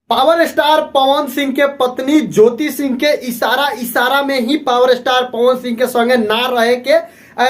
Power star Pawan Singh के पत्नी ज्योति सिंह के इशारा इशारा में ही पावर स्टार पवन सिंह के संगे ना रहे के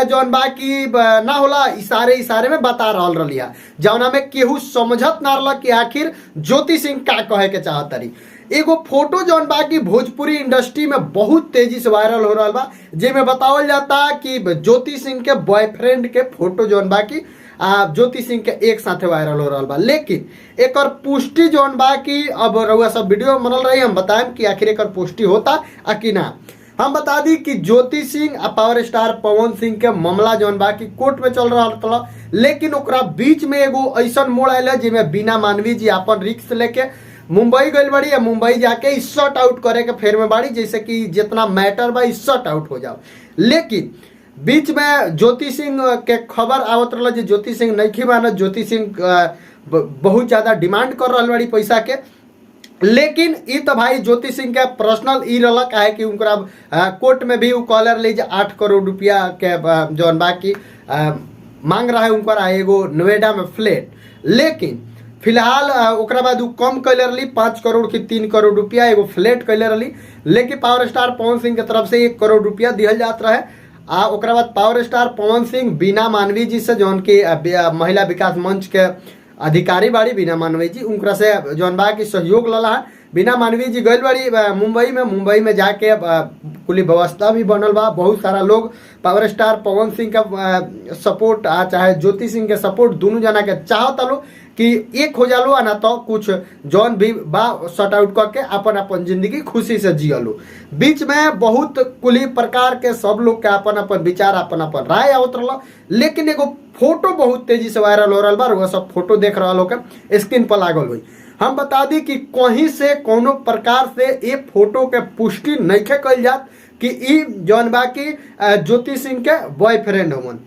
जौन बा की ना होला इशारे इशारे में बता रही है जौना में केहू समझत ना रहा कि आखिर ज्योति सिंह का कहे के चाहत रही। एगो फोटो जौन बा की भोजपुरी इंडस्ट्री में बहुत तेजी से वायरल हो रहा बा जेमे बतावल जाता कि ज्योति सिंह के बॉयफ्रेंड के फोटो जौन बा की ज्योति सिंह के एक साथे वायरल हो रहा बा, लेकिन एक पुष्टि जौन बा की अब रउआ सब वीडियो बनल रही हम बताएं कि आखिर एक पुष्टि होता आ कि ना। हम बता दी कि ज्योति सिंह आ पावर स्टार पवन सिंह के मामला जौन बा की कोर्ट में चल रहा था, लेकिन ओकरा बीच में एगो ऐसा मोड़ आयल है जिसमें बीना मानवी जी अपन रिक्स लेके मुंबई गई बड़ी या मुंबई जाके शॉर्ट आउट करे के फेर में बाड़ी, जैसे कि जितना मैटर बा शॉर्ट आउट हो जाओ। लेकिन बीच में ज्योति सिंह के खबर आवत रहा ज्योति सिंह नहीं मानत, ज्योति सिंह बहुत ज्यादा डिमांड कर रहा बड़ी पैसा के। लेकिन ई तो भाई ज्योति सिंह के पर्सनल ई रहा काहे कि उनका कोर्ट में भी कॉल रही 8 करोड़ रुपया के जौन बाकी मांग रहा है उनका एगो नोएडा में फ्लैट। लेकिन फिलहाल ओकरा बाद कम कैले रही 5 करोड़ की 3 करोड़ रुपया एगो फ्लैट कैले रही, लेकिन पावर स्टार पवन सिंह के तरफ से 1 करोड़ रुपया दिहल जात रहे। ओकरा बाद पावर स्टार पवन सिंह बीना मानवी जी से जौन की महिला विकास मंच के अधिकारी बाड़ी बीना मानवी जी उनका से जौन बा की सहयोग लला है। बीना मानवी जी गई बड़ी मुंबई में जाके कुल व्यवस्था भी बनल बा, बहुत सारा लोग पावर स्टार पवन सिंह का सपोर्ट चाहे ज्योति सिंह के सपोर्ट दोनों जना के चाहता लो कि एक हो जालो ना तो कुछ जौन भी बा शॉर्ट आउट करके अपन अपन जिंदगी खुशी से जियलो। बीच में बहुत कुली प्रकार के सब लोग के अपन अपन विचार अपन अपन राय आवत रहा, लेकिन एगो फोटो बहुत तेजी से वायरल हो रहा बा। वह सब फोटो देख रहा लोग के स्क्रीन पर लागल हुई। हम बता दी कि कहीं से कोनो प्रकार से ये फोटो के पुष्टि नहीं कल जात कि ई जौन बा की ज्योति सिंह के बॉयफ्रेंड होवन,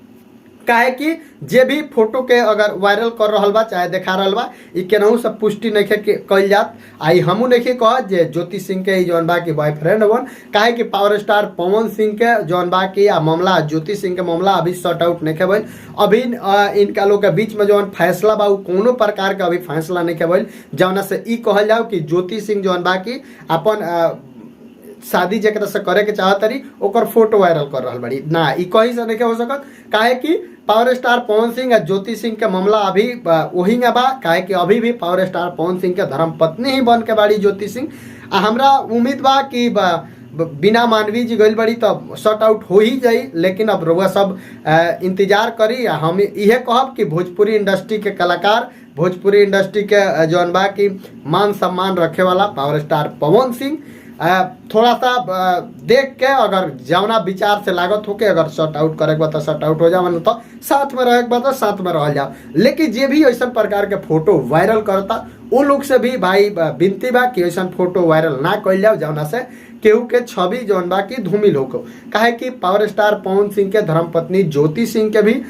काहे कि जे भी फोटो के अगर वायरल कर रहा बा चाहे देखा रहा बा ई केनहू से पुष्टि नहीं कल जात। आई हमू नहीं कह जे ज्योति सिंह के जौन बा की बॉयफ्रेंड होवन, काहे कि पावर स्टार पवन सिंह के जौन बा की मामला ज्योति सिंह के मामला अभी शॉर्ट आउट नहीं भइल। अभी इनका लोग के बीच में जौन फैसला बा कोनो प्रकार का अभी फैसला नहीं भइल, जौना से ई कहल जाओ कि ज्योति सिंह जौन बा की अपन शादी जरा से करे के चाहत रही ओकर फोटो वायरल कर रहा बड़ी ना, ई कहीं से नहीं हो सकत। काहे कि पावर स्टार पवन सिंह और ज्योति सिंह के मामला अभी वही बा, काहे कि अभी भी पावर स्टार पवन सिंह के धर्म पत्नी ही बन के बाड़ी ज्योति सिंह। हमरा उम्मीद बा कि बिना मानवी जी गई बड़ी तो शॉर्ट आउट हो ही जाई, लेकिन अब रउआ सब इंतजार करी। हम यह कहब कि भोजपुरी इंडस्ट्री के कलाकार, भोजपुरी इंडस्ट्री के जौन बा की मान सम्मान रखे वाला पावर स्टार पवन सिंह थोड़ा सा देख के अगर जौना विचार से लागत हो के अगर शॉर्ट आउट करे तो शॉर्ट आउट हो जाओ, तो साथ में रहे तो साथ में रह जाओ। लेकिन जे भी ऐसा प्रकार के फोटो वायरल करता वो लोग से भी भाई विनती बा कि ऐसा फोटो वायरल ना कल जाओ जौना से केहू के छवि जौन बा की धूमिल हो। काहे कि पावर स्टार पवन सिंह के धर्मपत्नी ज्योति सिंह के भी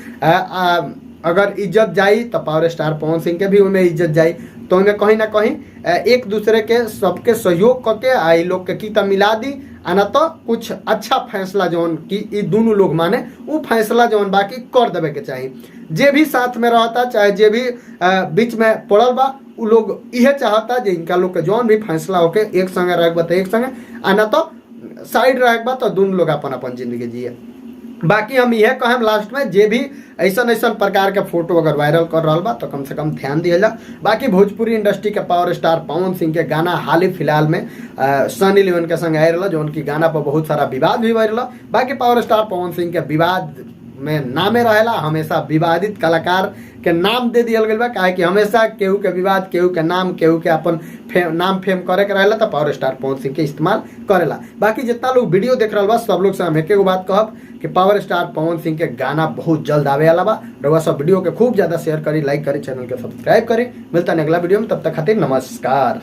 अगर इज्जत जाई तो पावर स्टार पवन सिंह के भी उनमें इज्जत जाई, तो उन्हें कहीं ना कहीं एक दूसरे के सबके सहयोग करके आई लोग के की मिला दी आना तो कुछ अच्छा फैसला जौन की दोनों लोग माने वो फैसला जौन बाकी कर देवे के चाहिए। जे भी साथ में रहता चाहे जे भी बीच में पड़ल बा उ लोग यह चाहता जे इनका लोग के जौन भी फैसला होके एक संगे रह तो एक संगे आना तो साइड रह तो दोनों लोग अपन अपन जिंदगी जिए। बाकी हम यह कहें लास्ट में जे भी ऐसा प्रकार के फोटो अगर वायरल कर रहा बा तो कम से कम ध्यान दिया जा। बाकी भोजपुरी इंडस्ट्री के पावर स्टार पवन सिंह के गाना हाल ही फिलहाल में सनी लियोन के संग आए रहा जो उनकी गाना पर बहुत सारा विवाद भी भर रहा। बाकी पावर स्टार पवन सिंह के विवाद में नामे रहेला, हमेशा विवादित कलाकार के नाम दे दिया गया, काहे कि हमेशा केहू के विवाद केहू के नाम केहू के अपन नाम फेम करे के रहेला तो पावर स्टार पवन सिंह के इस्तेमाल करेला। बाकी जितना लोग वीडियो देख रहा बा सब लोग से हम एक बात कहब कि पावर स्टार पवन सिंह के गाना बहुत जल्द आवे वाला बा। रउआ सब वीडियो के खूब ज्यादा शेयर करी, लाइक करी, चैनल के सब्सक्राइब करी। मिलता है अगला वीडियो में, तब तक खातिर नमस्कार।